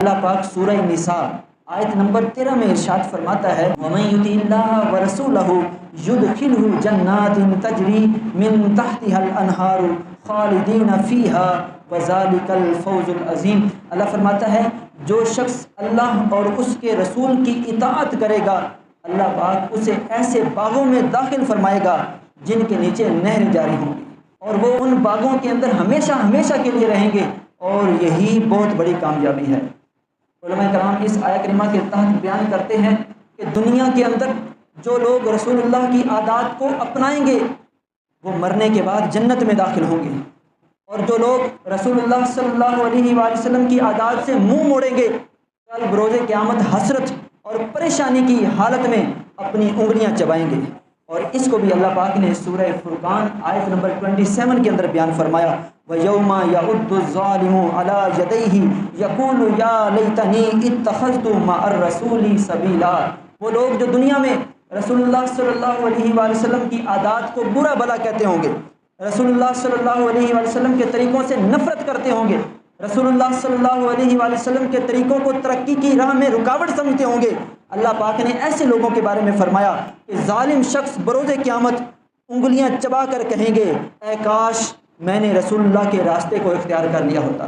اللہ پاک سورہ نساء آیت نمبر 13 میں ارشاد فرماتا ہے وَمَن يُطِعِ اللَّهَ وَرَسُولَهُ يُدْخِلْهُ جَنَّاتٍ تَجْرِي مِن تَحْتِهَا الْأَنْهَارُ خَالِدِينَ فِيهَا وَذَلِكَ الْفَوْزُ الْعَظِيمُ۔ اللہ فرماتا ہے جو شخص اللہ اور اس کے رسول کی اطاعت کرے گا، اللہ پاک اسے ایسے باغوں میں داخل فرمائے گا جن کے نیچے نہر جاری ہوں گی، اور وہ ان باغوں کے اندر ہمیشہ ہمیشہ کے لیے رہیں گے، اور یہی بہت بڑی کامیابی ہے۔ علماء کرام اس آیت کریمہ کے تحت بیان کرتے ہیں کہ دنیا کے اندر جو لوگ رسول اللہ کی عادات کو اپنائیں گے وہ مرنے کے بعد جنت میں داخل ہوں گے، اور جو لوگ رسول اللہ صلی اللہ علیہ وآلہ وسلم کی عادات سے منہ موڑیں گے کل بروز قیامت حسرت اور پریشانی کی حالت میں اپنی انگلیاں چبائیں گے۔ اور اس کو بھی اللہ پاک نے سورہ فرقان آیت نمبر 27 کے اندر بیان فرمایا وَيَوْمَ يَعُضُّ الظَّالِمُ عَلَى يَدَيْهِ يَقُولُ يَا لَيْتَنِي اتَّخَذْتُ مَعَ الرَّسُولِ سَبِيلًا۔ وہ لوگ جو دنیا میں رسول اللہ صلی اللہ علیہ وآلہ وسلم کی عادات کو برا بھلا کہتے ہوں گے، رسول اللہ صلی اللہ علیہ وآلہ وسلم کے طریقوں سے نفرت کرتے ہوں گے، رسول اللہ صلی اللہ علیہ وآلہ وسلم کے طریقوں کو ترقی کی راہ میں رکاوٹ سمجھتے ہوں گے، اللہ پاک نے ایسے لوگوں کے بارے میں فرمایا کہ ظالم شخص بروز قیامت انگلیاں چبا کر کہیں گے اے کاش میں نے رسول اللہ کے راستے کو اختیار کر لیا ہوتا۔